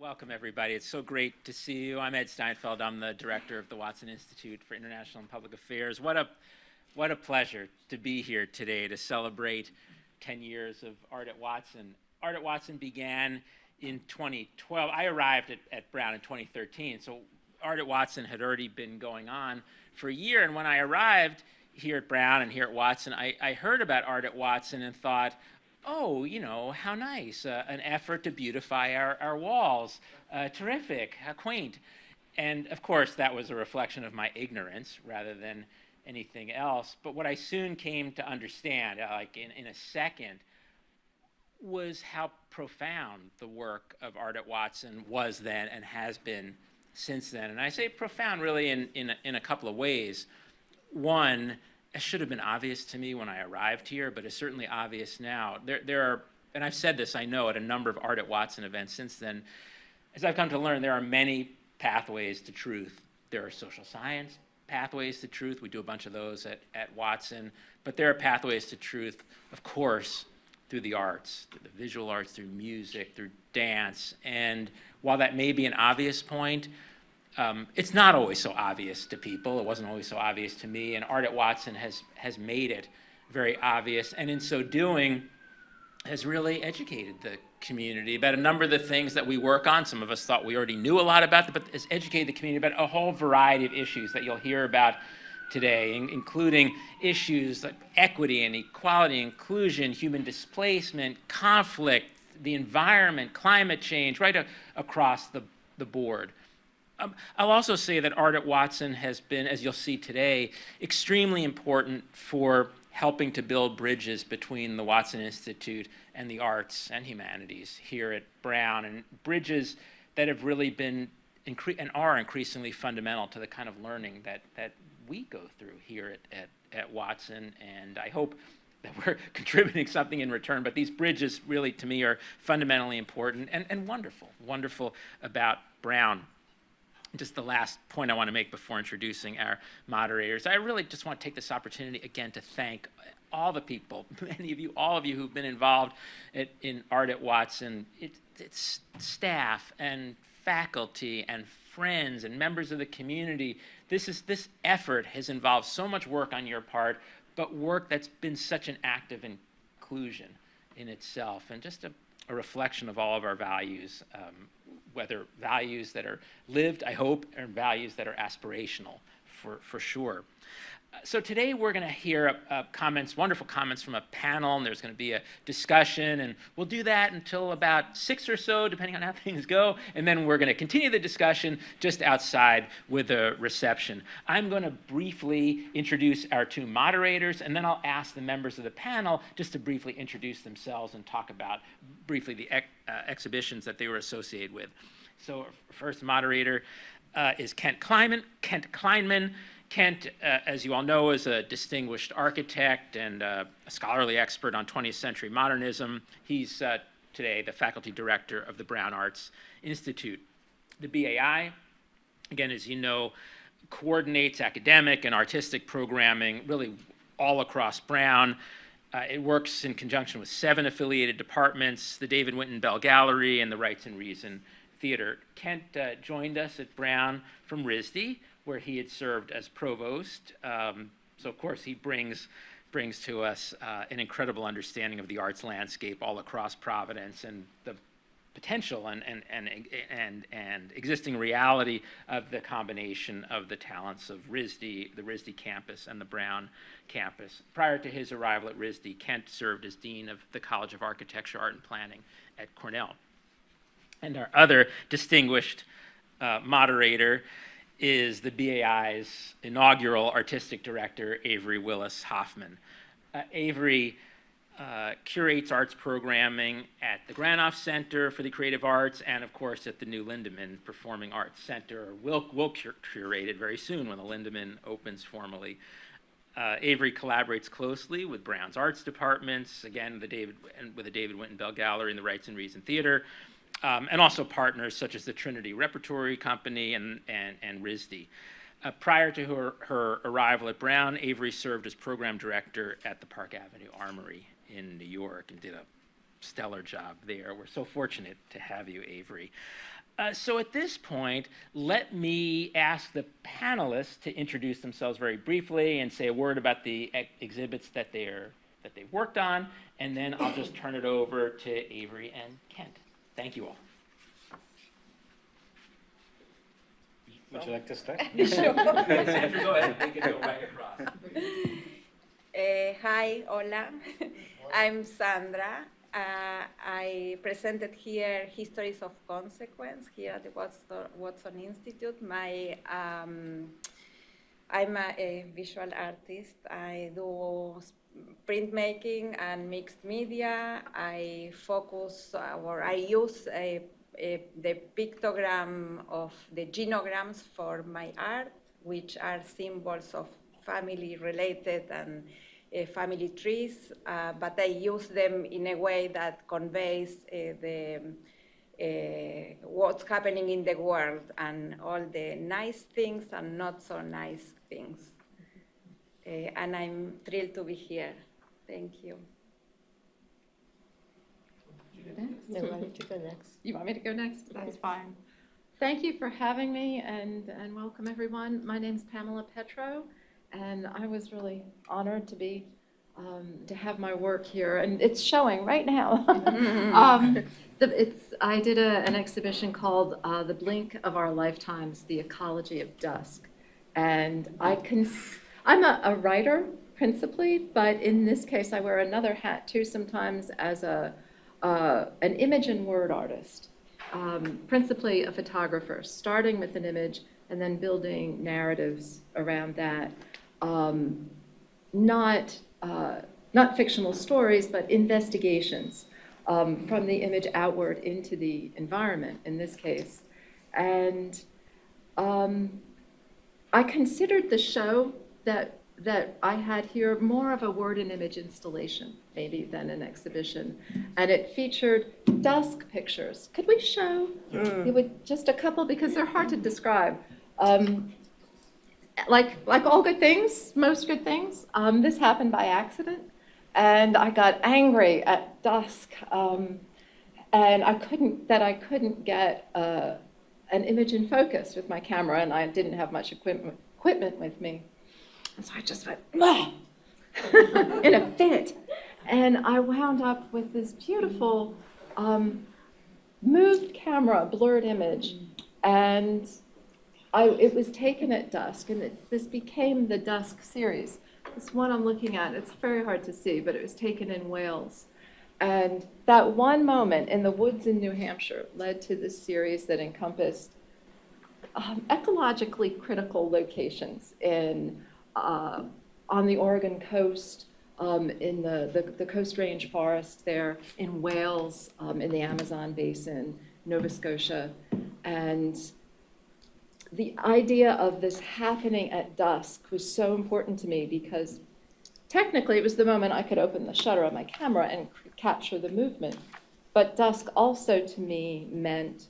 Welcome, everybody. It's so great to see you. I'm Ed Steinfeld. I'm the director of the Watson Institute for International and Public Affairs. What a pleasure to be here today to celebrate 10 years of Art at Watson. Art at Watson began in 2012. I arrived at Brown in 2013, so Art at Watson had already been going on for a year. And when I arrived here at Brown and here at Watson, I heard about Art at Watson and thought, oh, you know, how nice, an effort to beautify our walls. Terrific, how quaint. And of course, that was a reflection of my ignorance rather than anything else. But what I soon came to understand, like in a second, was how profound the work of Art at Watson was then and has been since then. And I say profound really in a couple of ways. One, it should have been obvious to me when I arrived here, but it's certainly obvious now. There are, and I've said this, I know, at a number of Art at Watson events since then, as I've come to learn, there are many pathways to truth. There are social science pathways to truth. We do a bunch of those at Watson, but there are pathways to truth, of course, through the arts, through the visual arts, through music, through dance. And while that may be an obvious point, it's not always so obvious to people. It wasn't always so obvious to me, and Art at Watson has made it very obvious, and in so doing has really educated the community about a number of the things that we work on. Some of us thought we already knew a lot about them, but has educated the community about a whole variety of issues that you'll hear about today, including issues like equity and equality, inclusion, human displacement, conflict, the environment, climate change, right across the board. I'll also say that Art at Watson has been, as you'll see today, extremely important for helping to build bridges between the Watson Institute and the arts and humanities here at Brown, and bridges that have really been and are increasingly fundamental to the kind of learning that we go through here at Watson. And I hope that we're contributing something in return, but these bridges really, to me, are fundamentally important and wonderful about Brown. Just the last point I want to make before introducing our moderators. I really just want to take this opportunity again to thank all the people, many of you, all of you who've been involved in Art at Watson. It's staff and faculty and friends and members of the community. This effort has involved so much work on your part, but work that's been such an act of inclusion in itself, and just a reflection of all of our values, whether values that are lived, I hope, or values that are aspirational, for sure. So today we're going to hear comments, wonderful comments from a panel, and there's going to be a discussion, and we'll do that until about 6 or so, depending on how things go, and then we're going to continue the discussion just outside with a reception. I'm going to briefly introduce our two moderators, and then I'll ask the members of the panel just to briefly introduce themselves and talk about briefly the exhibitions that they were associated with. So our first moderator is Kent Kleinman. Kent, as you all know, is a distinguished architect and a scholarly expert on 20th century modernism. He's today the faculty director of the Brown Arts Institute. The BAI, again, as you know, coordinates academic and artistic programming really all across Brown. It works in conjunction with 7 affiliated departments, the David Winton Bell Gallery and the Rights and Reason Theater. Kent joined us at Brown from RISD, where he had served as provost. So of course he brings to us an incredible understanding of the arts landscape all across Providence and the potential and existing reality of the combination of the talents of RISD, the RISD campus and the Brown campus. Prior to his arrival at RISD, Kent served as Dean of the College of Architecture, Art and Planning at Cornell. And our other distinguished moderator is the BAI's inaugural artistic director, Avery Willis Hoffman. Avery curates arts programming at the Granoff Center for the Creative Arts and, of course, at the new Lindemann Performing Arts Center. Will curate it very soon when the Lindemann opens formally. Avery collaborates closely with Brown's arts departments, again, with the David Winton Bell Gallery and the Rights and Reason Theater, and also partners such as the Trinity Repertory Company and RISD. Prior to her arrival at Brown, Avery served as program director at the Park Avenue Armory in New York and did a stellar job there. We're so fortunate to have you, Avery. So at this point, let me ask the panelists to introduce themselves very briefly and say a word about the exhibits that they've worked on, and then I'll just turn it over to Avery and Kent. Thank you all. Would you like to start? Sure. Sandra, go ahead. We can go right across. Hi, hola. I'm Sandra. I presented here Histories of Consequence here at the Watson Institute. I'm a visual artist. I do printmaking and mixed media. I focus, or I use the pictogram of the genograms for my art, which are symbols of family-related and family trees, but I use them in a way that conveys what's happening in the world and all the nice things and not so nice things. And I'm thrilled to be here. Thank you. No, why don't you go next? You want me to go next? That's fine. Thank you for having me, and welcome everyone. My name's Pamela Petro, and I was really honored to have my work here, and it's showing right now. I did an exhibition called The Blink of Our Lifetimes, the Ecology of Dusk, and I'm a writer principally, but in this case I wear another hat too sometimes as an image and word artist, principally a photographer, starting with an image and then building narratives around that. Not fictional stories, but investigations from the image outward into the environment, in this case. And I considered the show that I had here more of a word and image installation, maybe, than an exhibition. And it featured dusk pictures. Could we show just a couple, because they're hard to describe. Like all good things, most good things, this happened by accident, and I got angry at dusk, and I couldn't get an image in focus with my camera, and I didn't have much equipment with me, and so I just went in a fit, and I wound up with this beautiful moved camera, blurred image, and it was taken at dusk, and this became the Dusk series. This one I'm looking at, it's very hard to see, but it was taken in Wales. And that one moment in the woods in New Hampshire led to this series that encompassed ecologically critical locations on the Oregon coast, in the Coast Range forest there, in Wales, in the Amazon basin, Nova Scotia, and the idea of this happening at dusk was so important to me because technically it was the moment I could open the shutter on my camera and capture the movement. But dusk also to me meant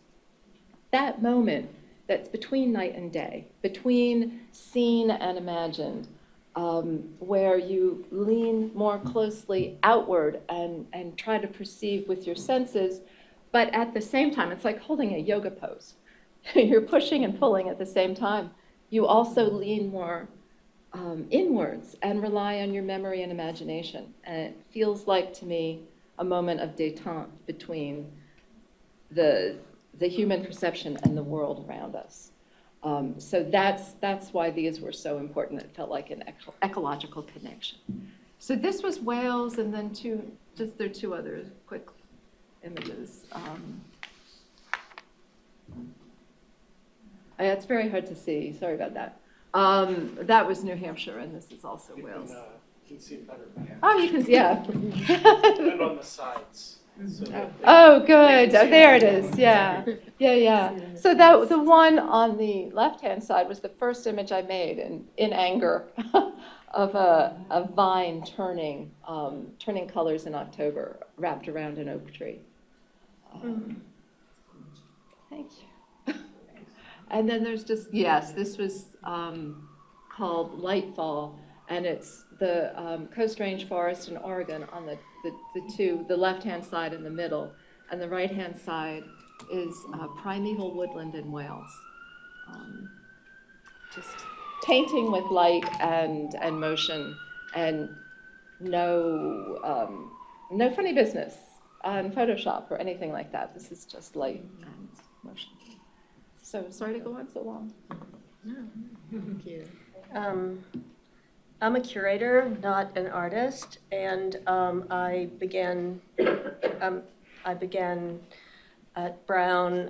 that moment that's between night and day, between seen and imagined, where you lean more closely outward and try to perceive with your senses, but at the same time, it's like holding a yoga pose. You're pushing and pulling at the same time. You also lean more inwards and rely on your memory and imagination. And it feels like, to me, a moment of détente between the human perception and the world around us. So that's why these were so important. It felt like an ecological connection. So this was Wales, and then there are two other quick images. It's very hard to see. Sorry about that. That was New Hampshire, and this is also Wales. You can see it better by hand. Oh, you can, yeah. And on the sides. So Oh, good. Oh, there it is. Yeah. So the one on the left-hand side was the first image I made in anger of a vine turning colors in October, wrapped around an oak tree. Thank you. And then there's this was called Lightfall, and it's the Coast Range forest in Oregon on the left-hand side in the middle, and the right-hand side is primeval woodland in Wales. Just painting with light and motion, and no funny business on Photoshop or anything like that. This is just light and motion. So sorry to go on so long. Thank you. I'm a curator, not an artist, and I began at Brown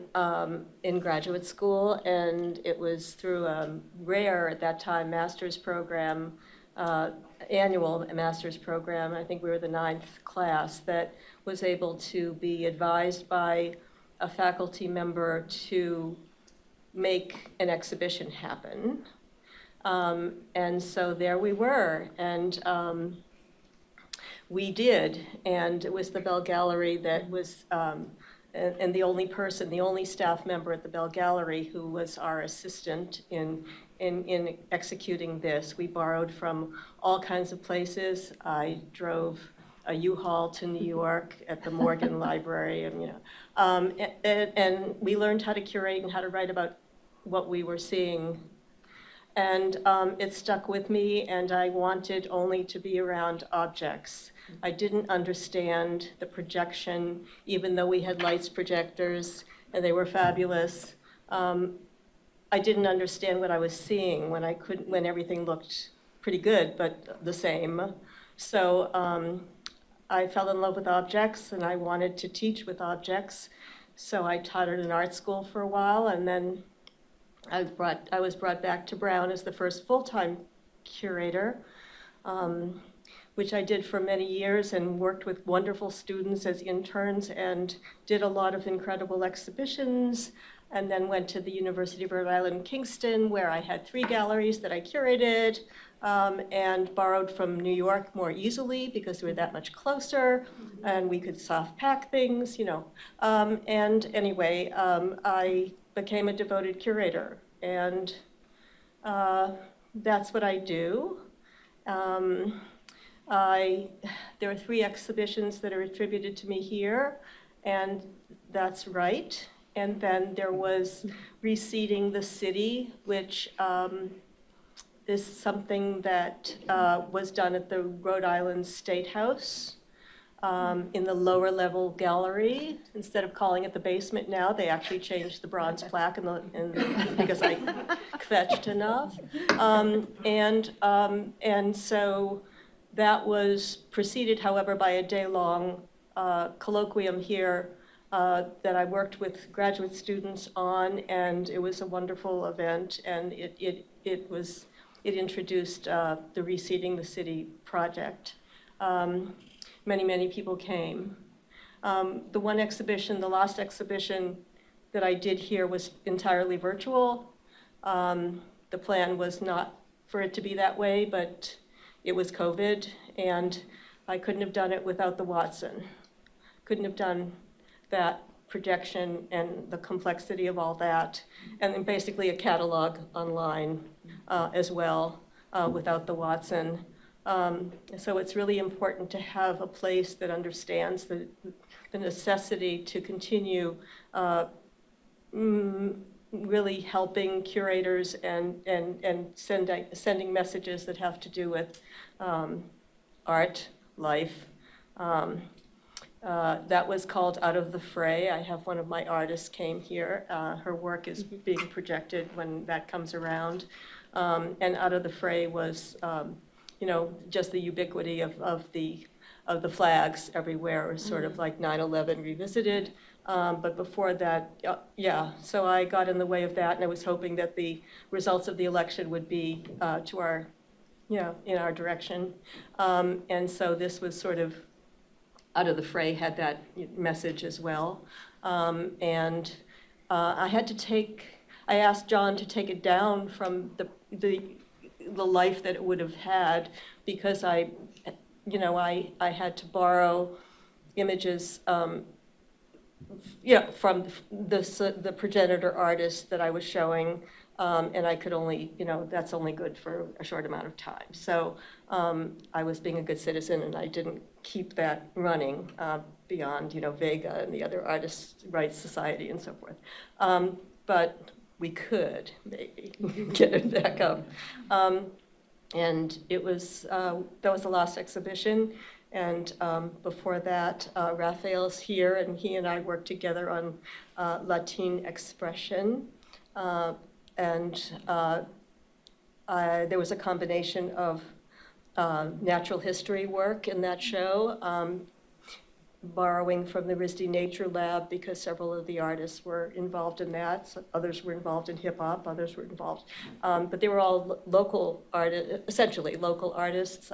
in graduate school, and it was through a rare at that time master's program, annual master's program. I think we were the 9th class that was able to be advised by a faculty member to make an exhibition happen. And so there we were, and we did, and it was the Bell Gallery that was, and the only staff member at the Bell Gallery who was our assistant in executing this. We borrowed from all kinds of places. I drove a U-Haul to New York at the Morgan Library, and and we learned how to curate and how to write about what we were seeing. And it stuck with me, and I wanted only to be around objects. I didn't understand the projection, even though we had lights projectors, and they were fabulous. I didn't understand what I was seeing when everything looked pretty good, but the same. So I fell in love with objects, and I wanted to teach with objects. So I taught at an art school for a while, and then I was brought back to Brown as the first full-time curator, which I did for many years and worked with wonderful students as interns and did a lot of incredible exhibitions, and then went to the University of Rhode Island, Kingston, where I had 3 galleries that I curated and borrowed from New York more easily because we were that much closer and we could soft pack things, and anyway, I became a devoted curator, and that's what I do. There are 3 exhibitions that are attributed to me here, and that's right. And then there was Reseeding the City, which is something that was done at the Rhode Island State House. In the lower level gallery. Instead of calling it the basement now, they actually changed the bronze plaque because I kvetched enough. And so that was preceded, however, by a day-long colloquium here that I worked with graduate students on, and it was a wonderful event, and it introduced the Reseeding the City project. Many people came. The one exhibition, the last exhibition that I did here was entirely virtual. The plan was not for it to be that way, but it was COVID, and I couldn't have done it without the Watson. Couldn't have done that projection and the complexity of all that, and then basically a catalog online as well without the Watson. So it's really important to have a place that understands the necessity to continue really helping curators and sending messages that have to do with art, life. That was called Out of the Fray. I have one of my artists came here. Her work is being projected when that comes around. And Out of the Fray was just the ubiquity of the flags everywhere, was sort of like 9/11 revisited. But before that, so I got in the way of that, and I was hoping that the results of the election would be to our, in our direction. And so this was sort of, Out of the Fray had that message as well. And I asked John to take it down from the life that it would have had, because I had to borrow images, from the progenitor artist that I was showing, and I could only, that's only good for a short amount of time. So I was being a good citizen and I didn't keep that running beyond, Vega and the other Artists' Rights Society and so forth. But we could maybe get it back up. And it was, that was the last exhibition. And before that, Raphael's here, and he and I worked together on LatinXpression. There was a combination of natural history work in that show, borrowing from the RISD Nature Lab because several of the artists were involved in that. So others were involved in hip hop, others were involved. But they were all local artists, essentially local artists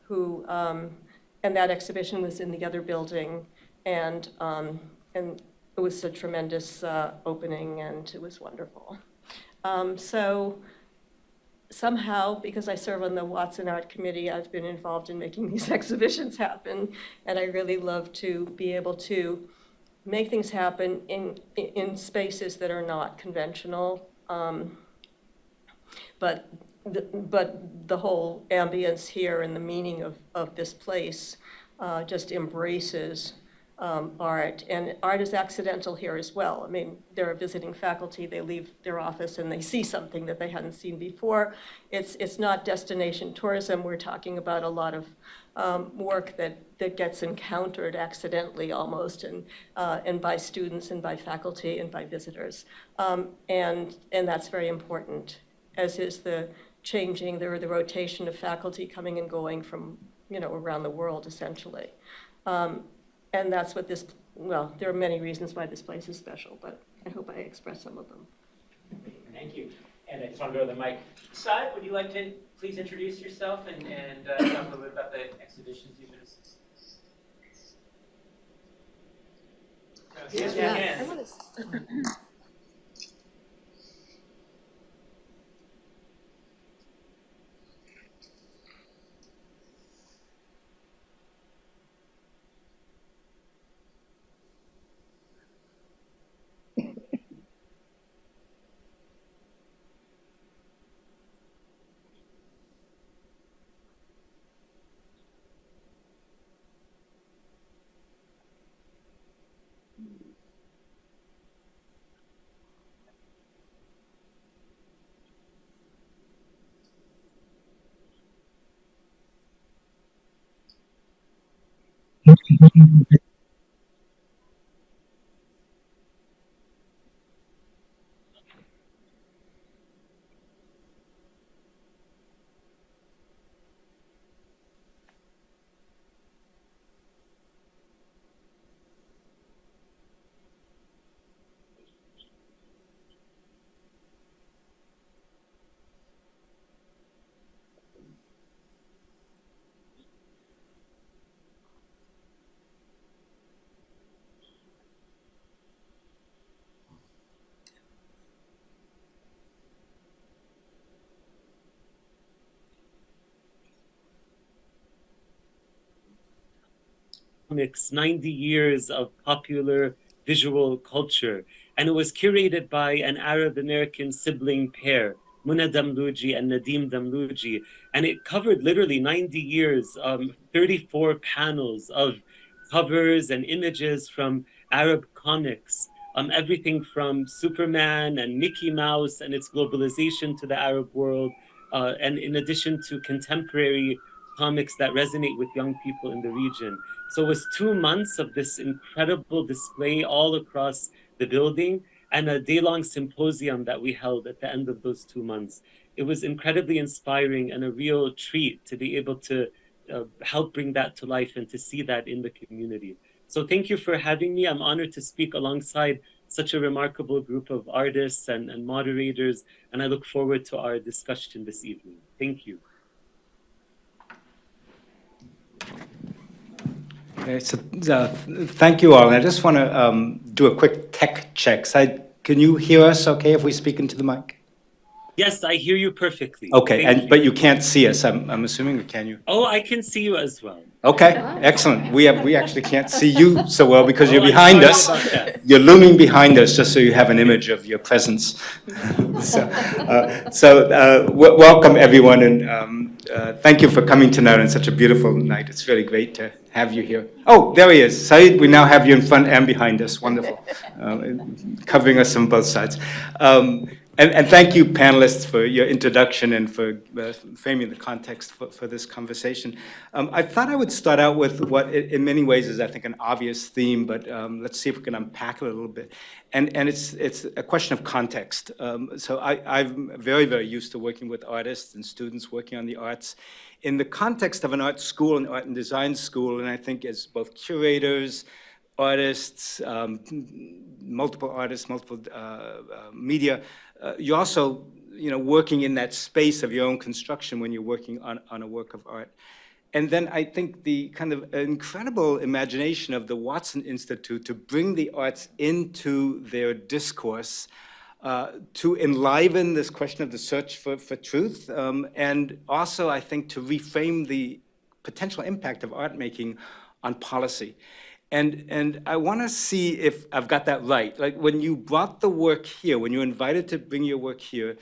who, and that exhibition was in the other building. And it was a tremendous opening and it was wonderful. So somehow, because I serve on the Watson Art Committee, I've been involved in making these exhibitions happen, and I really love to be able to make things happen in spaces that are not conventional, but the whole ambience here and the meaning of this place just embraces art, and art is accidental here as well. I mean, there are visiting faculty, they leave their office and they see something that they hadn't seen before. It's not destination tourism. We're talking about a lot of work that gets encountered accidentally almost, and by students and by faculty and by visitors. And that's very important, as is the changing, the rotation of faculty coming and going from, around the world, essentially. And that's what this, well, there are many reasons why this place is special, but I hope I expressed some of them. Thank you. And I just want to go to the mic side. Would you like to please introduce yourself and talk a little bit about the exhibitions you've been assisting? Yes, we can. Comics, 90 years of popular visual culture. And it was curated by an Arab-American sibling pair, Muna Damluji and Nadim Damluji. And it covered literally 90 years, 34 panels of covers and images from Arab comics, everything from Superman and Mickey Mouse and its globalization to the Arab world, and in addition to contemporary comics that resonate with young people in the region. So it was 2 months of this incredible display all across the building and a day-long symposium that we held at the end of those 2 months. It was incredibly inspiring and a real treat to be able to help bring that to life and to see that in the community. So thank you for having me. I'm honored to speak alongside such a remarkable group of artists and moderators, and I look forward to our discussion this evening. Thank you. Okay, so thank you all. And I just want to do a quick tech check. Can you hear us okay if we speak into the mic? Yes, I hear you perfectly. Okay, but you can't see us, I'm assuming, or can you? Oh, I can see you as well. Okay, excellent. We actually can't see you so well because you're behind I'm us. sorry about that. You're looming behind us just so you have an image of your presence. Welcome everyone, and thank you for coming tonight on such a beautiful night. It's really great to have you here. Oh, there he is. Saeed, we now have you in front and behind us. Wonderful. Covering us on both sides. And thank you, panelists, for your introduction and for framing the context for this conversation. I thought I would start out with what in many ways is, I think, an obvious theme, but let's see if we can unpack it a little bit. And it's a question of context. So I'm very, very used to working with artists and students working on the arts in the context of an art school, an art and design school, and I think as both curators, artists, multiple artists, multiple media, you're also, working in that space of your own construction when you're working on a work of art. And then I think the kind of incredible imagination of the Watson Institute to bring the arts into their discourse, to enliven this question of the search for truth, and also, I think, to reframe the potential impact of art making on policy. And I want to see if I've got that right. Like when you brought the work here, when you were invited to bring your work here,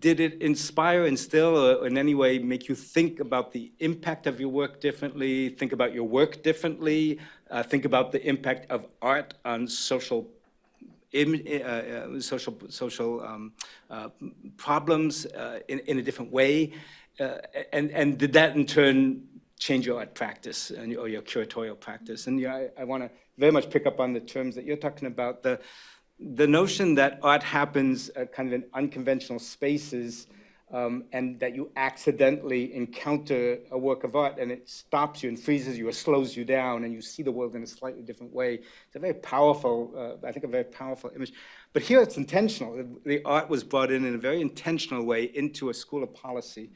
did it inspire, instill, or in any way make you think about the impact of your work differently, think about your work differently, think about the impact of art on social problems in a different way? And did that in turn change your art practice or your curatorial practice? And I want to very much pick up on the terms that you're talking about, the notion that art happens kind of in unconventional spaces, and that you accidentally encounter a work of art and it stops you and freezes you or slows you down and you see the world in a slightly different way. It's a very powerful, I think a very powerful image. But here it's intentional. The art was brought in a very intentional way into a school of policy.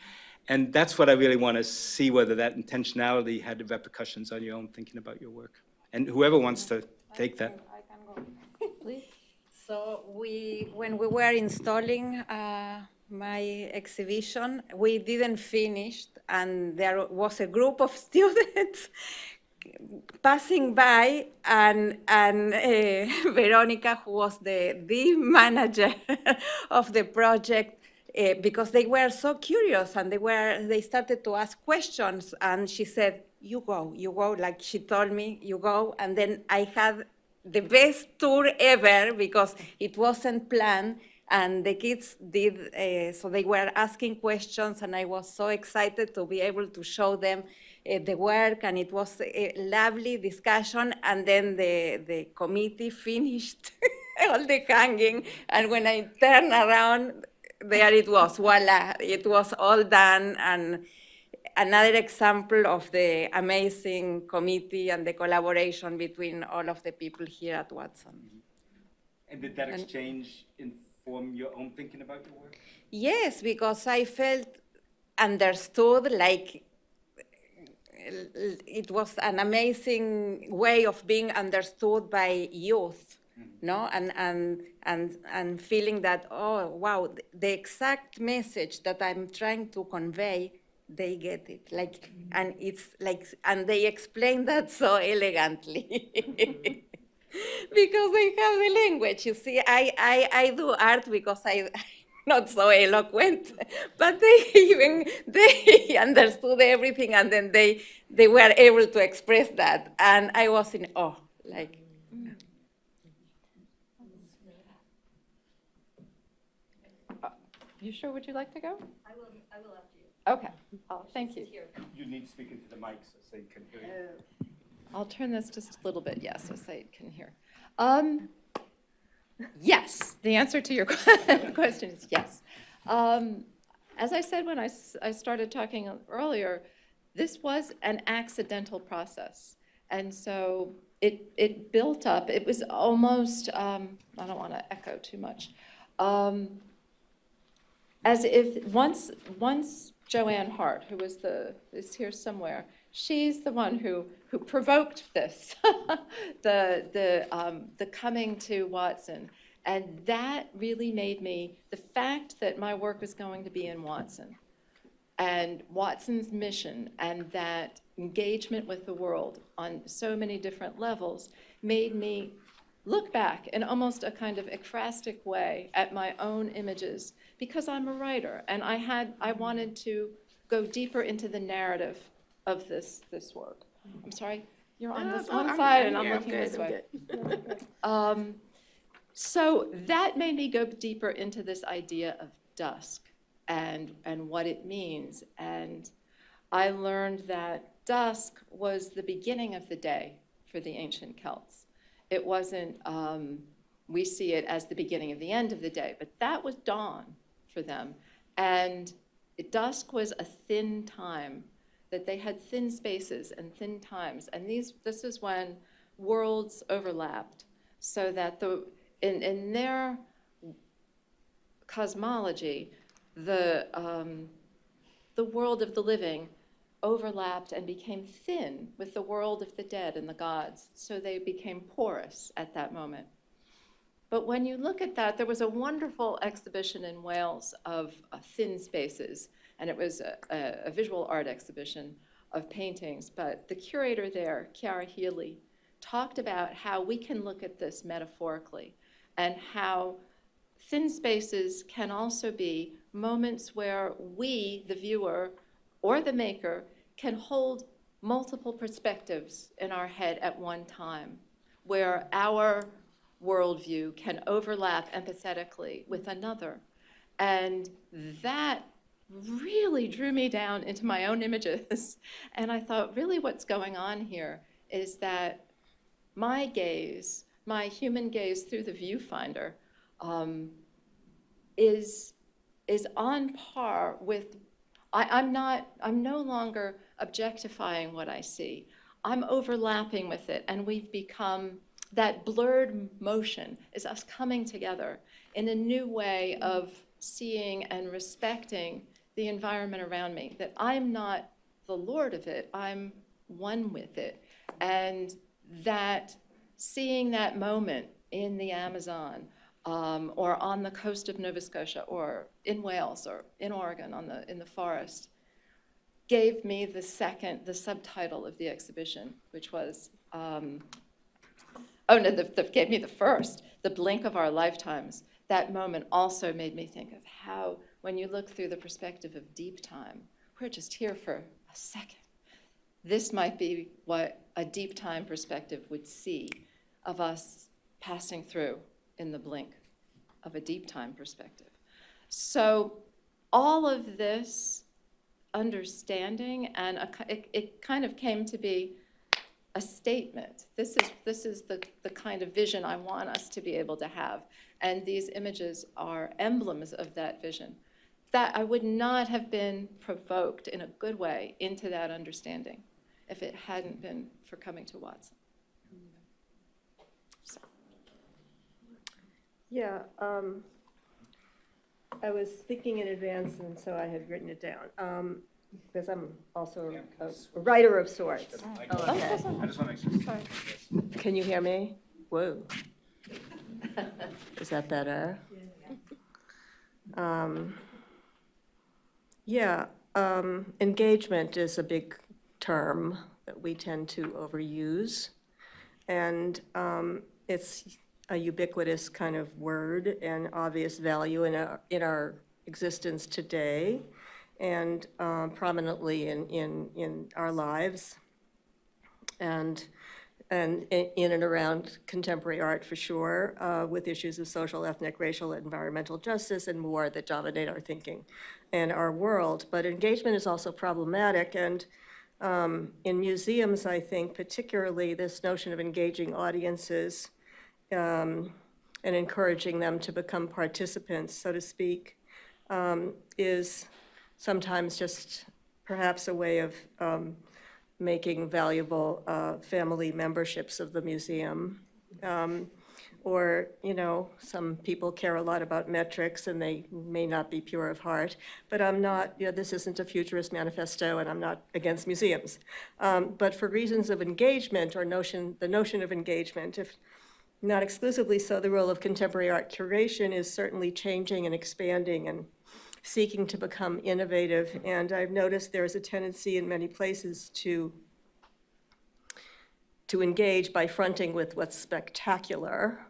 And that's what I really want to see, whether that intentionality had repercussions on your own thinking about your work. And whoever wants to take that. I can go. Please. So when we were installing my exhibition, we didn't finish, and there was a group of students passing by, and Veronica, who was the manager of the project, because they were so curious and they started to ask questions, and she said, you go, like she told me, you go. And then I had the best tour ever because it wasn't planned, and the kids did, so they were asking questions, and I was so excited to be able to show them the work, and it was a lovely discussion. And then the committee finished all the hanging, and when I turned around, there it was, voila, it was all done. And another example of the amazing committee and the collaboration between all of the people here at Watson. And did that exchange inform your own thinking about your work? Yes, because I felt understood, like it was an amazing way of being understood by youth. No, and feeling that, oh wow, the exact message that I'm trying to convey, they get it. Like, and it's like, and they explain that so elegantly because they have the language. You see, I do art because I'm not so eloquent, but they understood everything, and then they were able to express that, and I was in awe, like. You sure? Would you like to go? I will after you. Okay. Oh, thank you. You need to speak into the mic so they can hear you. I'll turn this just a little bit, yes, so Said can hear. Yes, the answer to your question is yes. As I said when I started talking earlier, this was an accidental process. And so it built up. It was almost, I don't want to echo too much, as if once Joanne Hart, who is here somewhere, she's the one who provoked this, the coming to Watson. And that really made me, the fact that my work was going to be in Watson, and Watson's mission, and that engagement with the world on so many different levels, made me look back in almost a kind of ekphrastic way at my own images, because I'm a writer, and I wanted to go deeper into the narrative of this work. I'm sorry, you're on this No, one I'm- side I'm and I'm here, looking good, this I'm way. good. So that made me go deeper into this idea of dusk and what it means. And I learned that dusk was the beginning of the day for the ancient Celts. It wasn't, we see it as the beginning of the end of the day, but that was dawn for them. And dusk was a thin time, that they had thin spaces and thin times. And this is when worlds overlapped, so that in their cosmology, the world of the living overlapped and became thin with the world of the dead and the gods. So they became porous at that moment. But when you look at that, there was a wonderful exhibition in Wales of thin spaces, and it was a visual art exhibition of paintings. But the curator there, Chiara Healy, talked about how we can look at this metaphorically, and how thin spaces can also be moments where we, the viewer or the maker, can hold multiple perspectives in our head at one time, where our worldview can overlap empathetically with another. And that really drew me down into my own images. And I thought, really what's going on here is that my gaze, my human gaze through the viewfinder, is on par with, I'm no longer objectifying what I see. I'm overlapping with it, and we've become, that blurred motion is us coming together in a new way of seeing and respecting the environment around me, that I'm not the lord of it, I'm one with it. And that seeing that moment in the Amazon, or on the coast of Nova Scotia, or in Wales, or in Oregon in the forest, gave me the subtitle of the exhibition, which was, gave me the first, The Blink of Our Lifetimes. That moment also made me think of how, when you look through the perspective of deep time, we're just here for a second. This might be what a deep time perspective would see of us passing through in the blink of a deep time perspective. So all of this understanding, and it kind of came to be a statement. This is the kind of vision I want us to be able to have. And these images are emblems of that vision. That I would not have been provoked in a good way into that understanding if it hadn't been for coming to Watson. So. Yeah, I was thinking in advance, and so I had written it down, because I'm also a writer of sorts. Oh, okay. I just want to make sure. Can you hear me? Whoa. Is that better? Engagement is a big term that we tend to overuse, and it's a ubiquitous kind of word and obvious value in our existence today, and prominently in our lives, and in and around contemporary art for sure, with issues of social, ethnic, racial, environmental justice and more that dominate our thinking and our world. But engagement is also problematic, and in museums, I think, particularly this notion of engaging audiences and encouraging them to become participants, so to speak, is sometimes just perhaps a way of making valuable family memberships of the museum. Or, some people care a lot about metrics and they may not be pure of heart, but I'm not, this isn't a futurist manifesto and I'm not against museums. But for reasons of engagement or the notion of engagement, if not exclusively so, the role of contemporary art curation is certainly changing and expanding and seeking to become innovative. And I've noticed there is a tendency in many places to engage by fronting with what's spectacular,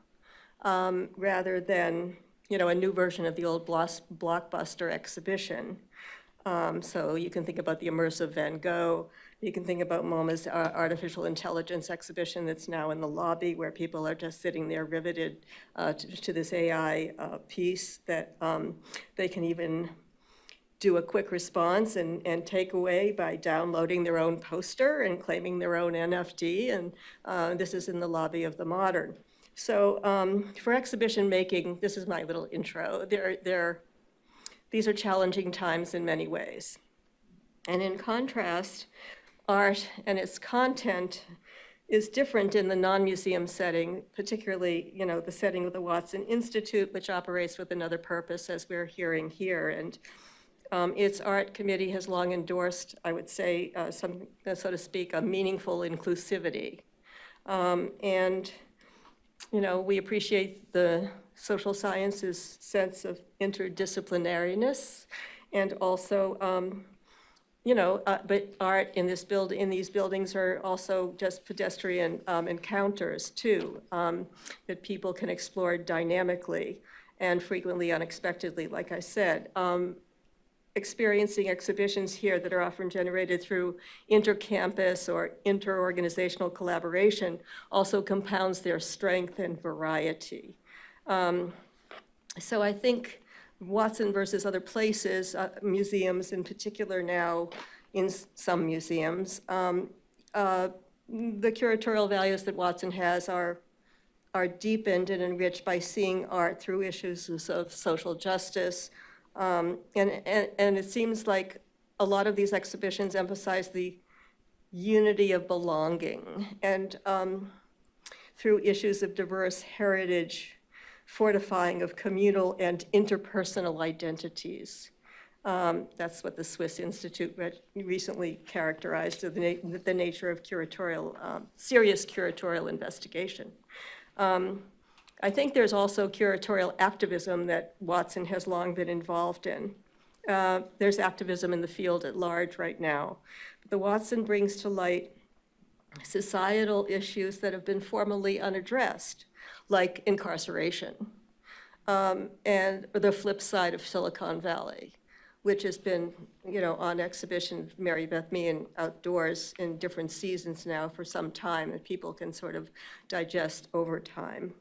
rather than, a new version of the old blockbuster exhibition. So you can think about the immersive Van Gogh. You can think about MoMA's artificial intelligence exhibition that's now in the lobby, where people are just sitting there riveted to this AI piece that they can even do a quick response and take away by downloading their own poster and claiming their own NFT. And this is in the lobby of the Modern. So for exhibition making, this is my little intro. These are challenging times in many ways. And in contrast, art and its content is different in the non-museum setting, particularly, the setting of the Watson Institute, which operates with another purpose, as we're hearing here. And its art committee has long endorsed, I would say, so to speak, a meaningful inclusivity. And we appreciate the social sciences sense of interdisciplinariness, and also, but art in these buildings are also just pedestrian encounters too, that people can explore dynamically and frequently unexpectedly, like I said. Experiencing exhibitions here that are often generated through intercampus or inter-organizational collaboration also compounds their strength and variety. So I think Watson versus other places, museums in particular now, in some museums, the curatorial values that Watson has are deepened and enriched by seeing art through issues of social justice. And it seems like a lot of these exhibitions emphasize the unity of belonging, and through issues of diverse heritage, fortifying of communal and interpersonal identities. That's what the Swiss Institute recently characterized as the nature of serious curatorial investigation. I think there's also curatorial activism that Watson has long been involved in. There's activism in the field at large right now. The Watson brings to light societal issues that have been formerly unaddressed, like incarceration, and the flip side of Silicon Valley, which has been, on exhibition, Mary Beth Me, and outdoors in different seasons now for some time, that people can sort of digest over time.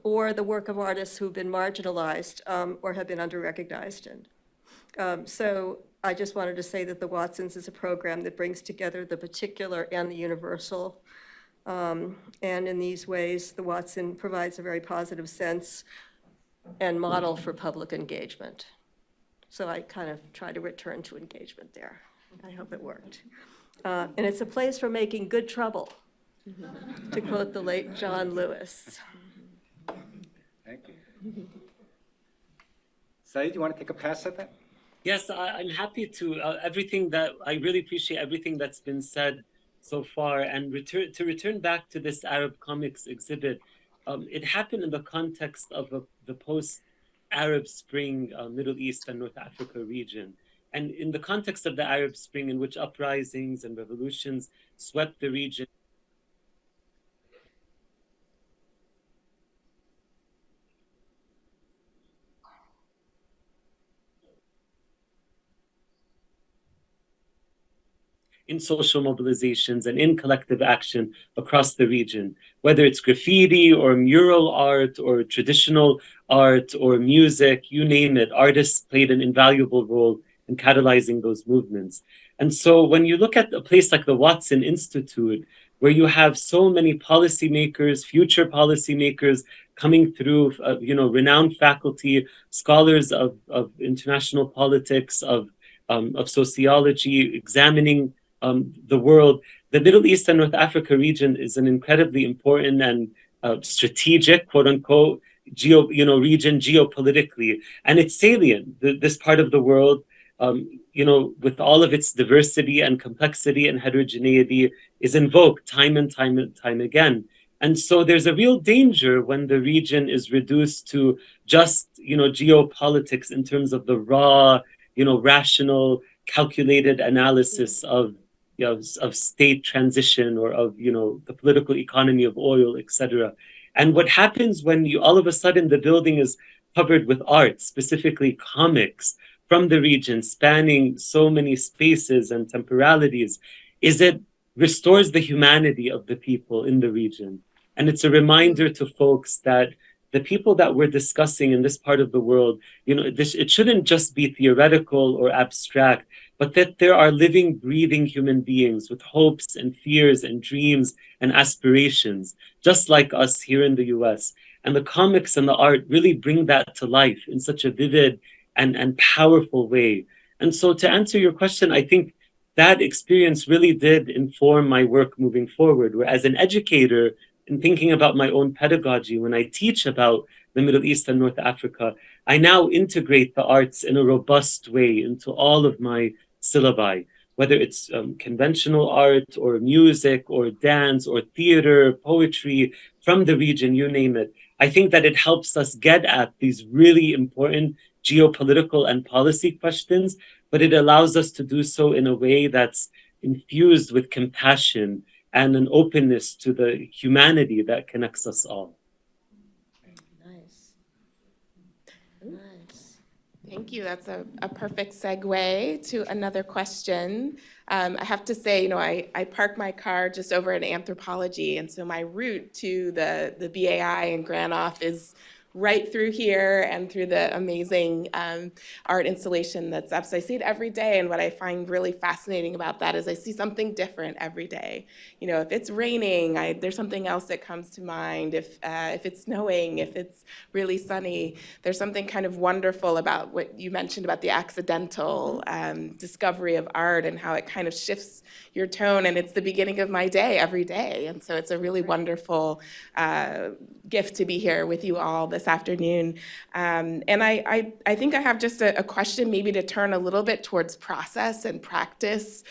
Or the work of artists who've been marginalized or have been under-recognized. So I just wanted to say that the Watsons is a program that brings together the particular and the universal. And in these ways, the Watson provides a very positive sense and model for public engagement. So I kind of try to return to engagement there. I hope it worked. And it's a place for making good trouble, to quote the late John Lewis. Thank you. Saeed, you want to take a pass at that? Yes, I'm happy to. I really appreciate everything that's been said so far. And to return back to this Arab comics exhibit, it happened in the context of the post-Arab Spring Middle East and North Africa region. And in the context of the Arab Spring, in which uprisings and revolutions swept the region, in social mobilizations and in collective action across the region, whether it's graffiti or mural art or traditional art or music, you name it, artists played an invaluable role in catalyzing those movements. And so when you look at a place like the Watson Institute, where you have so many policymakers, future policymakers coming through, renowned faculty, scholars of international politics, of sociology, examining the world, the Middle East and North Africa region is an incredibly important and strategic, quote unquote, region geopolitically, and it's salient. This part of the world, with all of its diversity and complexity and heterogeneity, is invoked time and time again. And so there's a real danger when the region is reduced to just, geopolitics in terms of the raw, rational, calculated analysis of state transition or of, the political economy of oil, etc. And what happens when all of a sudden the building is covered with art, specifically comics, from the region, spanning so many spaces and temporalities, is it restores the humanity of the people in the region. And it's a reminder to folks that the people that we're discussing in this part of the world, it shouldn't just be theoretical or abstract, but that there are living, breathing human beings with hopes and fears and dreams and aspirations, just like us here in the US. And the comics and the art really bring that to life in such a vivid and powerful way. And so to answer your question, I think that experience really did inform my work moving forward, where as an educator, in thinking about my own pedagogy, when I teach about the Middle East and North Africa, I now integrate the arts in a robust way into all of my syllabi, whether it's conventional art or music or dance or theater, poetry from the region, you name it. I think that it helps us get at these really important geopolitical and policy questions, but it allows us to do so in a way that's infused with compassion and an openness to the humanity that connects us all. Nice. Nice. Thank you. That's a perfect segue to another question. I have to say, I park my car just over at Anthropology, and so my route to the BAI in Granoff is right through here and through the amazing art installation that's up. So I see it every day, and what I find really fascinating about that is I see something different every day. If it's raining, there's something else that comes to mind. If it's snowing, if it's really sunny, there's something kind of wonderful about what you mentioned about the accidental discovery of art and how it kind of shifts your tone, and it's the beginning of my day every day. And so it's a really wonderful gift to be here with you all this afternoon. And I think I have just a question maybe to turn a little bit towards process and practice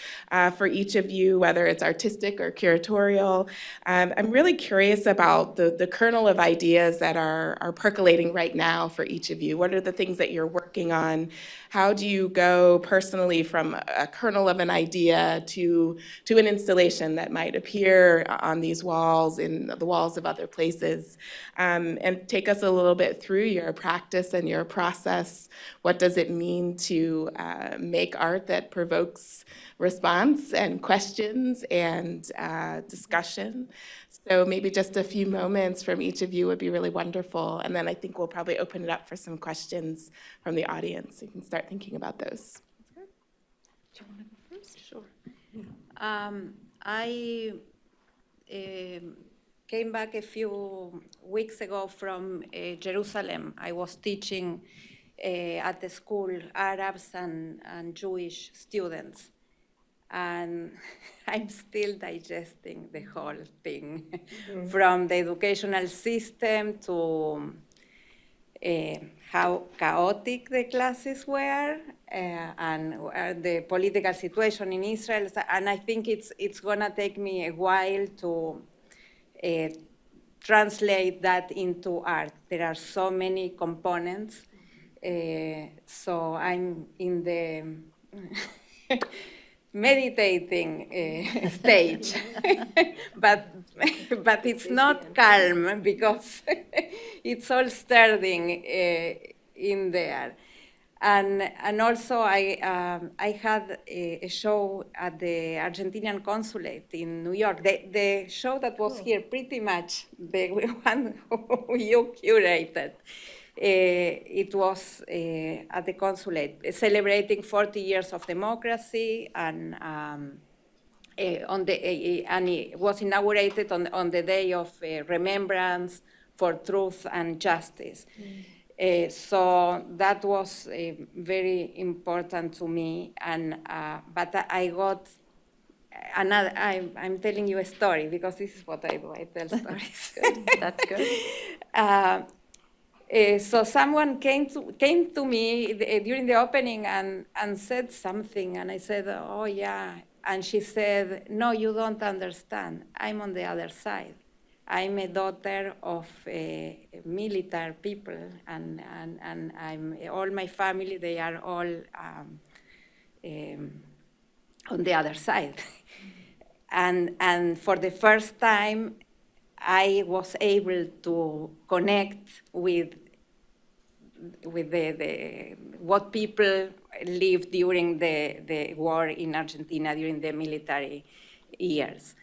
for each of you, whether it's artistic or curatorial. I'm really curious about the kernel of ideas that are percolating right now for each of you. What are the things that you're working on? How do you go personally from a kernel of an idea to an installation that might appear on these walls, in the walls of other places? And take us a little bit through your practice and your process. What does it mean to make art that provokes response and questions and discussion? So maybe just a few moments from each of you would be really wonderful. And then I think we'll probably open it up for some questions from the audience. You can start thinking about those. Do you want to go first? Sure. I came back a few weeks ago from Jerusalem. I was teaching at the school Arabs and Jewish students. And I'm still digesting the whole thing, from the educational system to how chaotic the classes were, and the political situation in Israel. And I think it's gonna take me a while to translate that into art. There are so many components. So I'm in the meditating stage, but it's not calm because it's all stirring in there. And also I had a show at the Argentinian consulate in New York. The show that was here, pretty much the one who you curated. It was at the consulate, celebrating 40 years of democracy, and and it was inaugurated on the day of remembrance for truth and justice. So that was very important to me, and but I got another. I'm telling you a story because this is what I do. I tell stories. That's good. So someone came to me during the opening and said something, and I said, "Oh yeah," and she said, "No, you don't understand. I'm on the other side. I'm a daughter of military people, and I'm all my family. They are all on the other side." And for the first time, I was able to connect with the what people lived during the war in Argentina during the military years.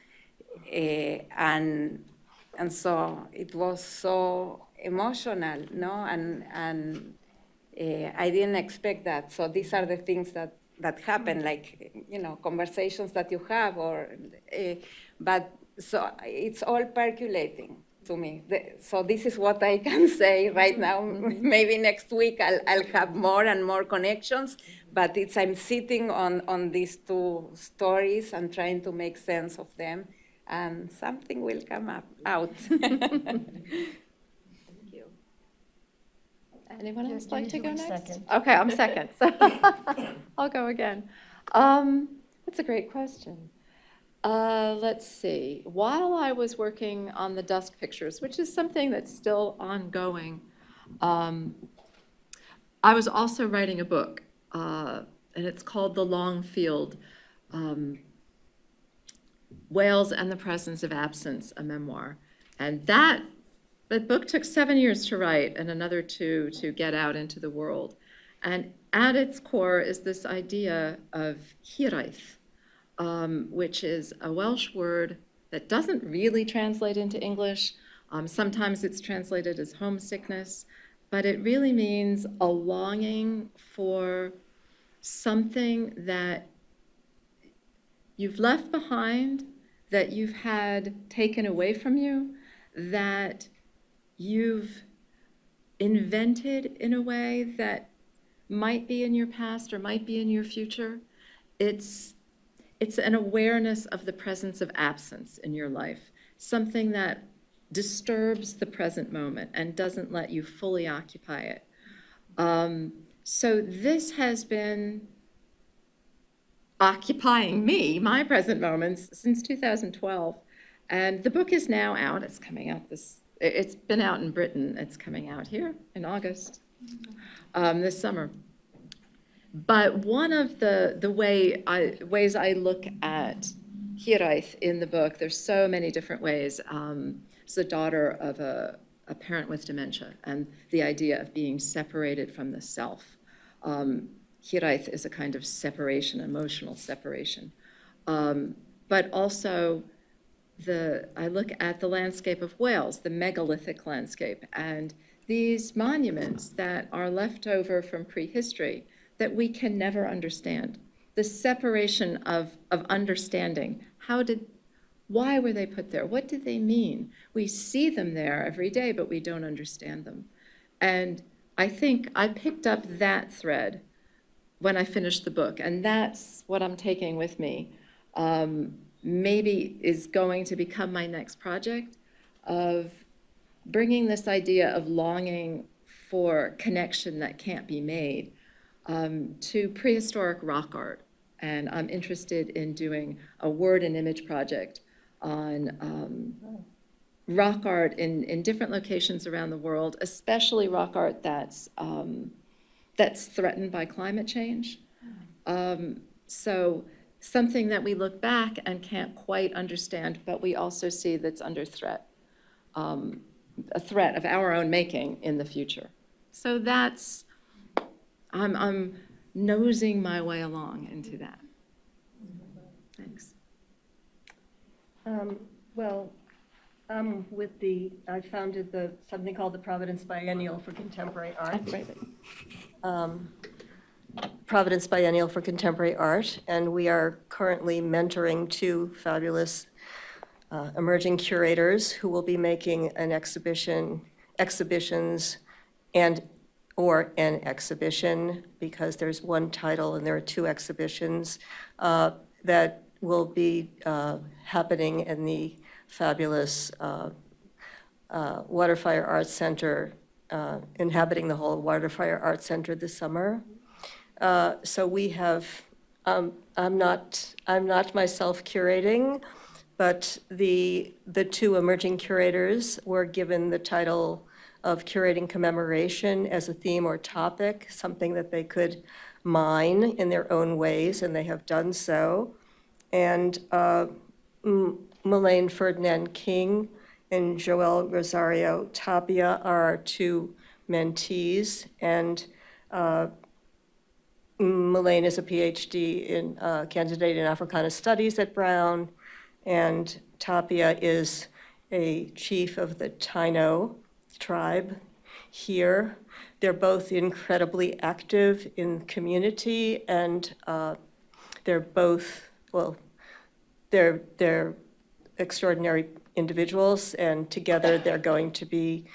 And so it was so emotional, no? And I didn't expect that. So these are the things that happen, like, conversations that you have, but so it's all percolating to me. So this is what I can say right now. Maybe next week I'll have more and more connections, but I'm sitting on these two stories and trying to make sense of them, and something will come out. Anyone else Judith, like to you go were next? second. Okay, I'm second, so I'll go again. That's a great question. Let's see. While I was working on the Dusk pictures, which is something that's still ongoing, I was also writing a book, and it's called The Long Field, Whales and the Presence of Absence, a memoir. And the book took 7 years to write and another 2 to get out into the world. And at its core is this idea of hiraeth, which is a Welsh word that doesn't really translate into English. Sometimes it's translated as homesickness, but it really means a longing for something that you've left behind, that you've had taken away from you, that you've invented in a way that might be in your past or might be in your future. It's an awareness of the presence of absence in your life, something that disturbs the present moment and doesn't let you fully occupy it. So this has been occupying me, my present moments, since 2012. And the book is now out. It's coming out it's been out in Britain. It's coming out here in August, this summer. But one of the ways I look at hiraeth in the book, there's so many different ways. It's the daughter of a parent with dementia, and the idea of being separated from the self. Hiraeth is a kind of separation, emotional separation. But also, I look at the landscape of Wales, the megalithic landscape, and these monuments that are left over from prehistory that we can never understand. The separation of understanding. Why were they put there? What did they mean? We see them there every day, but we don't understand them. And I think I picked up that thread when I finished the book, and that's what I'm taking with me. Maybe is going to become my next project, of bringing this idea of longing for connection that can't be made to prehistoric rock art. And I'm interested in doing a word and image project on rock art in different locations around the world, especially rock art that's threatened by climate change. So something that we look back and can't quite understand, but we also see that's under threat, a threat of our own making in the future. So I'm nosing my way along into that. Thanks. I founded something called the Providence Biennial for Contemporary Art. Providence Biennial for Contemporary Art, and we are currently mentoring 2 fabulous emerging curators who will be making an exhibitions or an exhibition, because there's one title and there are 2 exhibitions that will be happening in the fabulous Waterfire Arts Center, inhabiting the whole Waterfire Arts Center this summer. So we have, I'm not myself curating, but the 2 emerging curators were given the title of curating commemoration as a theme or topic, something that they could mine in their own ways, and they have done so. And Melaine Ferdinand King and Joel Rosario Tapia are our 2 mentees, and Melaine is a PhD in candidate in Africana Studies at Brown, and Tapia is a chief of the Taino tribe here. They're both incredibly active in community, and they're both, well, they're extraordinary individuals, and together they're going to be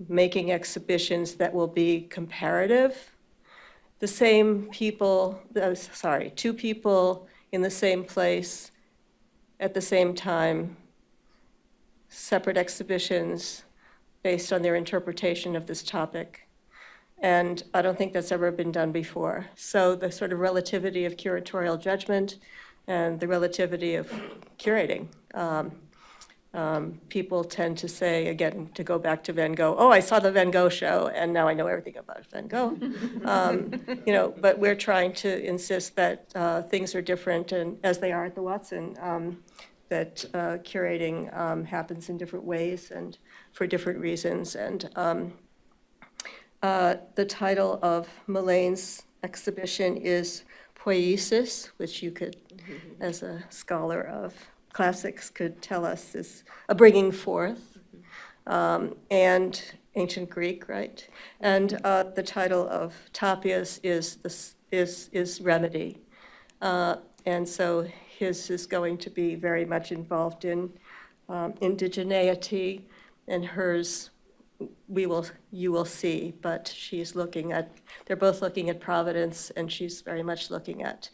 making exhibitions that will be comparative. The same people, two people in the same place at the same time, separate exhibitions based on their interpretation of this topic. And I don't think that's ever been done before. So the sort of relativity of curatorial judgment and the relativity of curating. People tend to say, again, to go back to Van Gogh, oh, I saw the Van Gogh show, and now I know everything about Van Gogh. But we're trying to insist that things are different, and as they are at the Watson, that curating happens in different ways and for different reasons. And the title of Melaine's exhibition is Poiesis, which you could, as a scholar of classics, could tell us is a bringing forth, and ancient Greek, right? And the title of Tapia's is Remedy. And so his is going to be very much involved in indigeneity, and hers, you will see, but they're both looking at Providence, and she's very much looking at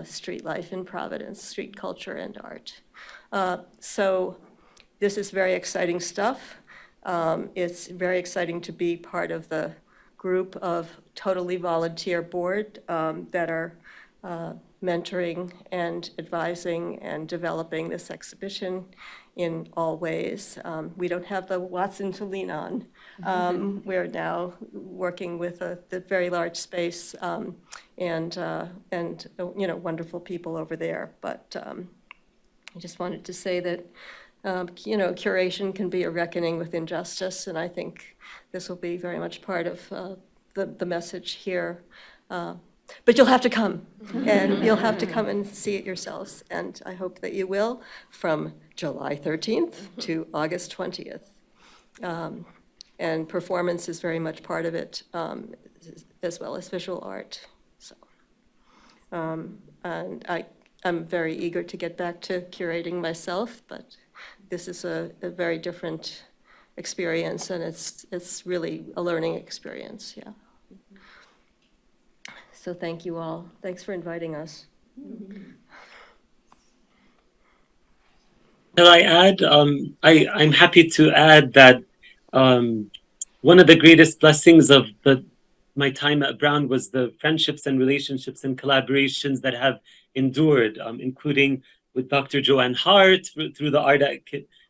street life in Providence, street culture and art. So this is very exciting stuff. It's very exciting to be part of the group of totally volunteer board that are mentoring and advising and developing this exhibition in all ways. We don't have the Watson to lean on. We're now working with the very large space and wonderful people over there. But I just wanted to say that curation can be a reckoning with injustice, and I think this will be very much part of the message here. But you'll have to come, and you'll have to come and see it yourselves, and I hope that you will, from July 13th to August 20th. And performance is very much part of it, as well as visual art. So, and I'm very eager to get back to curating myself, but this is a very different experience, and it's really a learning experience, yeah. So thank you all. Thanks for inviting us. Shall I add? I'm happy to add that one of the greatest blessings of my time at Brown was the friendships and relationships and collaborations that have endured, including with Dr. Joanne Hart through the Art at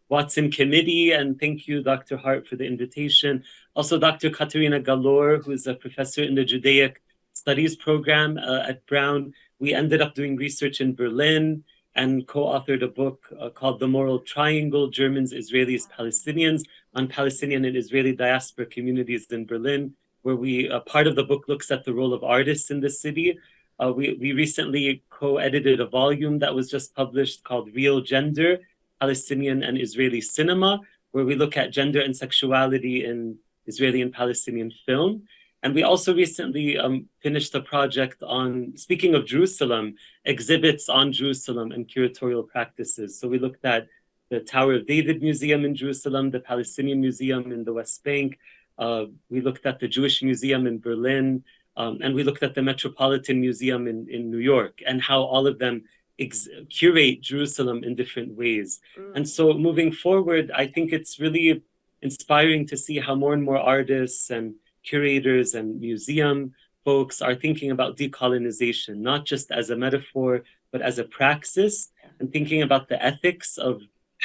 Watson Committee, and thank you, Dr. Hart, for the invitation. Also, Dr. Katerina Galor, who is a professor in the Judaic Studies program at Brown. We ended up doing research in Berlin and co-authored a book called The Moral Triangle, Germans, Israelis, Palestinians, on Palestinian and Israeli diaspora communities in Berlin, where part of the book looks at the role of artists in the city. We recently co-edited a volume that was just published called Real Gender, Palestinian and Israeli Cinema, where we look at gender and sexuality in Israeli and Palestinian film. And we also recently finished a project on, speaking of Jerusalem, exhibits on Jerusalem and curatorial practices. So we looked at the Tower of David Museum in Jerusalem, the Palestinian Museum in the West Bank. We looked at the Jewish Museum in Berlin, and we looked at the Metropolitan Museum in New York, and how all of them curate Jerusalem in different ways. And so moving forward, I think it's really inspiring to see how more and more artists and curators and museum folks are thinking about decolonization, not just as a metaphor, but as a praxis, and thinking about the ethics of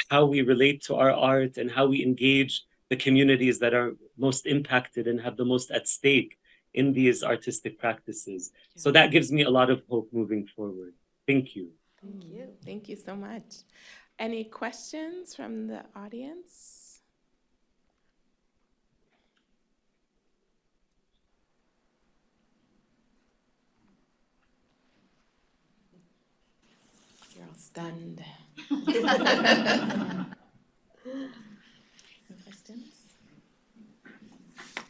how we relate to our art and how we engage the communities that are most impacted and have the most at stake in these artistic practices. So that gives me a lot of hope moving forward. Thank you. Thank you. Thank you so much. Any questions from the audience? stunned. Questions?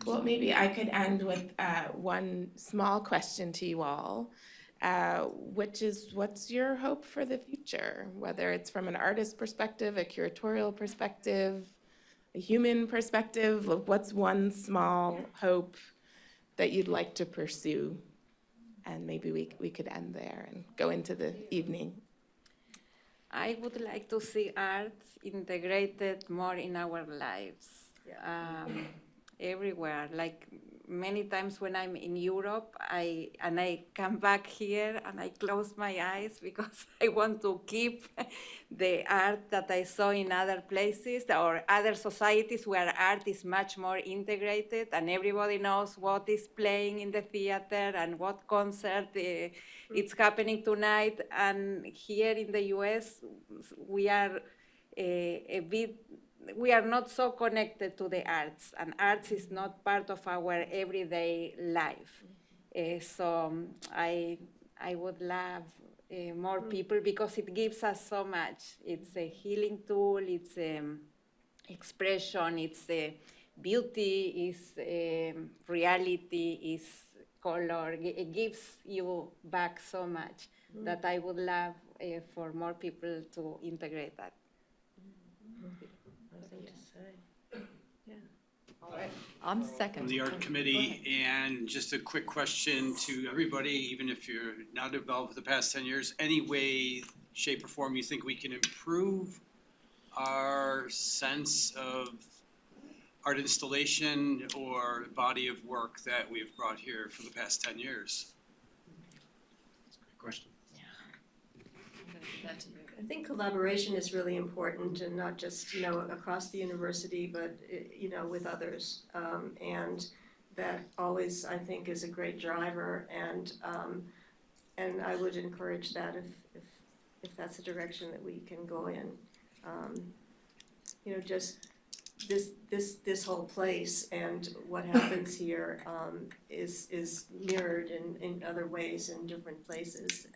Well, maybe I could end with one small question to you all, which is, what's your hope for the future? Whether it's from an artist perspective, a curatorial perspective, a human perspective, of what's one small hope that you'd like to pursue? And maybe we could end there and go into the evening. I would like to see art integrated more in our lives, everywhere. Like many times when I'm in Europe, I come back here and I close my eyes because I want to keep the art that I saw in other places or other societies where art is much more integrated and everybody knows what is playing in the theater and what concert it's happening tonight. And here in the US, we are we are not so connected to the arts, and arts is not part of our everyday life. So I would love more people because it gives us so much. It's a healing tool, it's expression, it's beauty, it's reality, it's color. It gives you back so much that I would love for more people to integrate that. I'm From second. the art committee, and just a quick question to everybody, even if you're not involved with the past 10 years, any way, shape or form you think we can improve our sense of art installation or body of work that we've brought here for the past 10 years? Question. I think collaboration is really important, and not just, across the university, but, with others. And that always, I think, is a great driver, and I would encourage that if that's a direction that we can go in. Just this whole place and what happens here is mirrored in other ways in different places.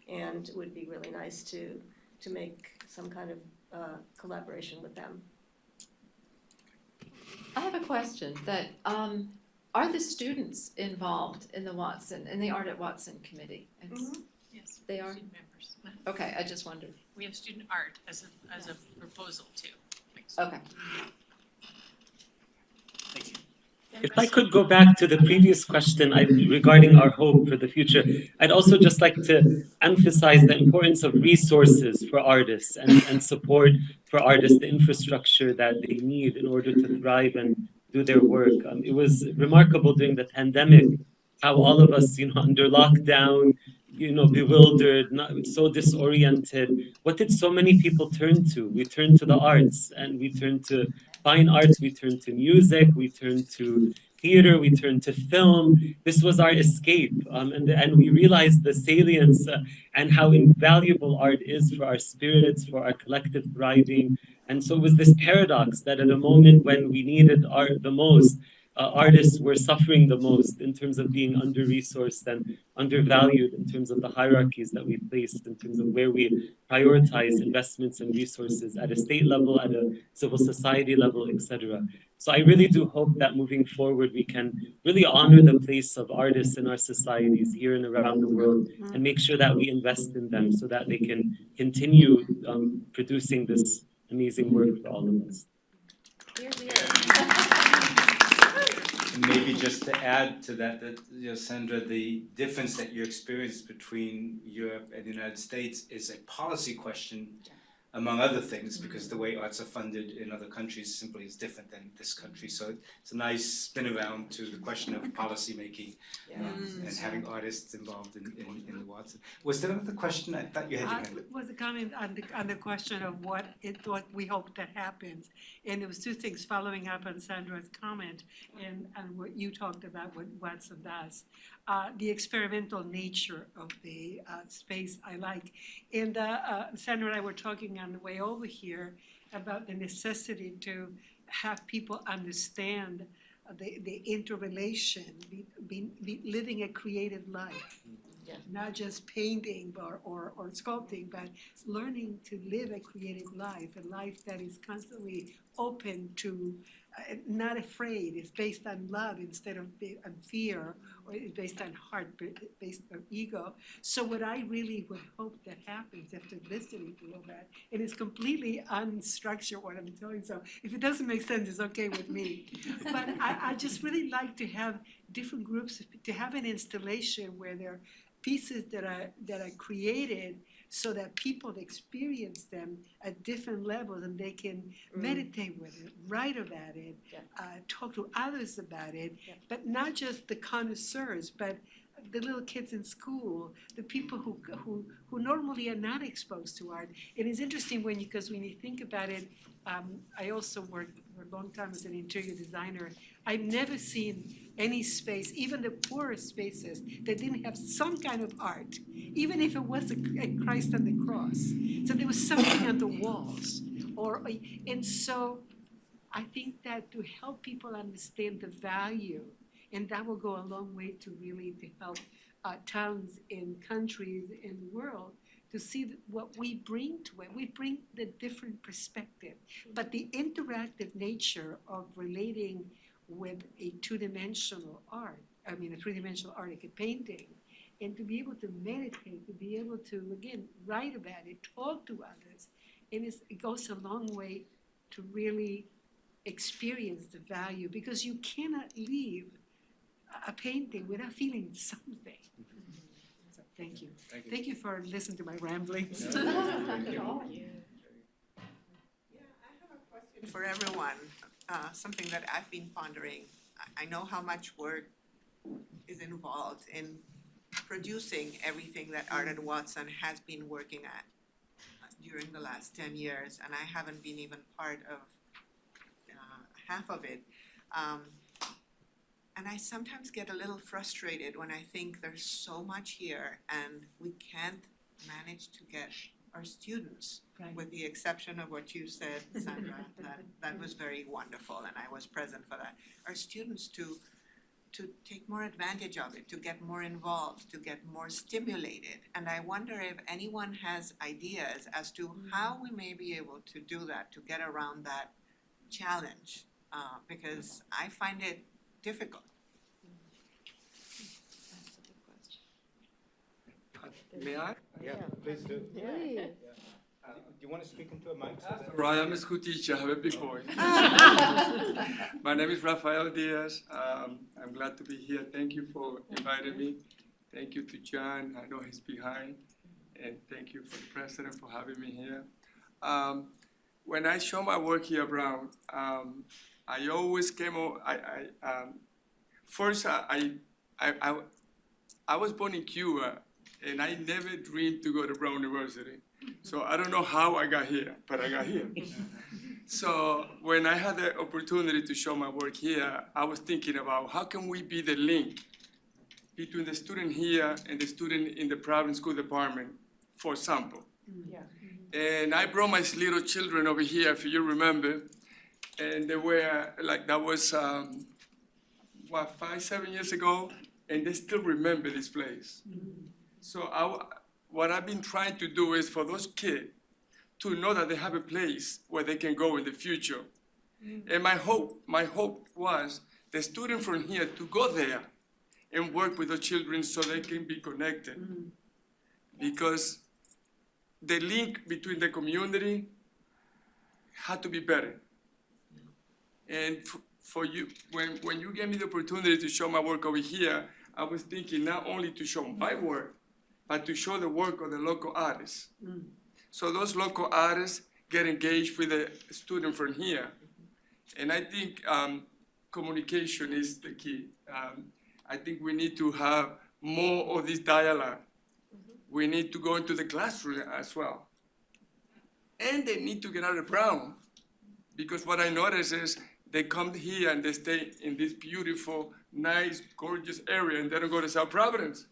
And it would be really nice to make some kind of collaboration with them. I have a question that, are the students involved in the Art at Watson committee? Yes. They are? Student members. Okay, I just wondered. We have student art as a proposal too. Okay. Thank you. If I could go back to the previous question regarding our hope for the future, I'd also just like to emphasize the importance of resources for artists and support for artists, the infrastructure that they need in order to thrive and do their work. It was remarkable during the pandemic how all of us, under lockdown, bewildered, so disoriented. What did so many people turn to? We turned to the arts, and we turned to fine arts, we turned to music, we turned to theater, we turned to film. This was our escape, and we realized the salience and how invaluable art is for our spirits, for our collective thriving. And so it was this paradox that at a moment when we needed art the most, artists were suffering the most in terms of being under-resourced and undervalued in terms of the hierarchies that we placed, in terms of where we prioritize investments and resources at a state level, at a civil society level, etc. So I really do hope that moving forward, we can really honor the place of artists in our societies here and around the world and make sure that we invest in them so that they can continue producing this amazing work for all of us. Maybe just to add to that, Sandra, the difference that you experience between Europe and the United States is a policy question, among other things, because the way arts are funded in other countries simply is different than this country. So it's a nice spin around to the question of policy making and having artists involved in the Watson. Was there another question? I thought you had your hand up. Was a comment on the question of what we hope that happens. And there was two things following up on Sandra's comment and what you talked about, what Watson does. The experimental nature of the space I like. And Sandra and I were talking on the way over here about the necessity to have people understand the interrelation, living a creative life not just painting or sculpting, but learning to live a creative life, a life that is constantly open to, not afraid. It's based on love instead of on fear, or it's based on heart, based on ego. So what I really would hope that happens after listening to all that, and it's completely unstructured what I'm telling, so if it doesn't make sense, it's okay with me. But I just really like to have different groups, to have an installation where there are pieces that are created so that people experience them at different levels, and they can meditate with it, write about it, talk to others about it, but not just the connoisseurs, but the little kids in school, the people who normally are not exposed to art. It is interesting because when you think about it, I also worked for a long time as an interior designer. I've never seen any space, even the poorest spaces, that didn't have some kind of art, even if it was a Christ on the cross. So there was something on the walls. And so I think that to help people understand the value, and that will go a long way to help towns and countries in the world to see what we bring to it. We bring the different perspective, but the interactive nature of relating with a two-dimensional art, a three-dimensional art like a painting, and to be able to meditate, to be able to, again, write about it, talk to others, and it goes a long way to really experience the value, because you cannot leave a painting without feeling something. So thank you. Thank you for listening to my ramblings. Yeah, I have a question for everyone, something that I've been pondering. I know how much work is involved in producing everything that Art at Watson has been working at during the last 10 years, and I haven't been even part of half of it. And I sometimes get a little frustrated when I think there's so much here and we can't manage to get our students, with the exception of what you said, Sandra, that was very wonderful, and I was present for that. Our students to take more advantage of it, to get more involved, to get more stimulated. And I wonder if anyone has ideas as to how we may be able to do that, to get around that challenge, because I find it difficult. May I? Yeah, please do. Do you want to speak into a mic? Right, I'm a school teacher, I have a big voice. My name is Rafael Diaz. I'm glad to be here. Thank you for inviting me. Thank you to John, I know he's behind. And thank you for the president for having me here. When I show my work here around, I always came over, first I was born in Cuba, and I never dreamed to go to Brown University. So I don't know how I got here, but I got here. So when I had the opportunity to show my work here, I was thinking about how can we be the link between the student here and the student in the Providence School Department, for example. And I brought my little children over here, if you remember, and they were, like, that was, 5-7 years ago, and they still remember this place. So what I've been trying to do is for those kids to know that they have a place where they can go in the future. And my hope was the student from here to go there and work with the children so they can be connected. Because the link between the community had to be better. And for you, when you gave me the opportunity to show my work over here, I was thinking not only to show my work, but to show the work of the local artists. So those local artists get engaged with the student from here. And I think communication is the key. I think we need to have more of this dialogue. We need to go into the classroom as well. And they need to get out of Brown, because what I notice is they come here and they stay in this beautiful, nice, gorgeous area, and they don't go to South Providence.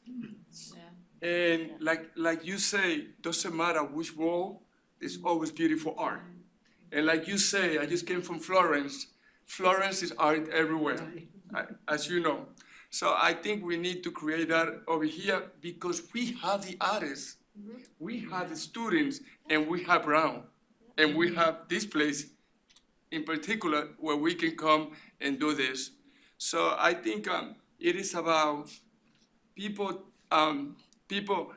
And like you say, doesn't matter which wall, there's always beautiful art. And like you say, I just came from Florence. Florence is art everywhere, as you know. So I think we need to create that over here because we have the artists, we have the students, and we have Brown. And we have this place in particular where we can come and do this. So I think it is about people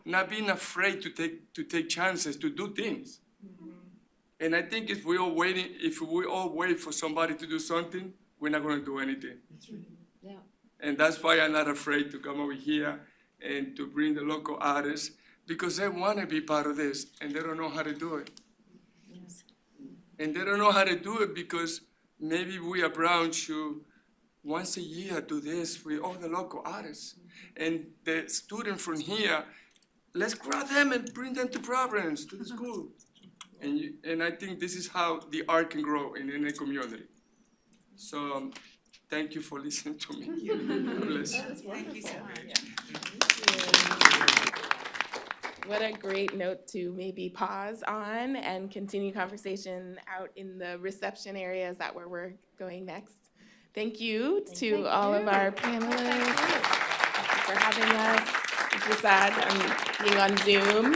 not being afraid to take chances, to do things. And I think if we all wait for somebody to do something, we're not going to do anything. Yeah. And that's why I'm not afraid to come over here and to bring the local artists, because they want to be part of this and they don't know how to do it. Yes. And they don't know how to do it because maybe we at Brown should once a year do this with all the local artists. And the students from here, let's grab them and bring them to Providence, to the school. And I think this is how the art can grow in any community. So thank you for listening to me. God bless you. Thank you so much. What a great note to maybe pause on and continue conversation out in the reception area. Is that where we're going next? Thank you to all of our panelists. Thank you for having us. Thank you, Sad, on being on Zoom.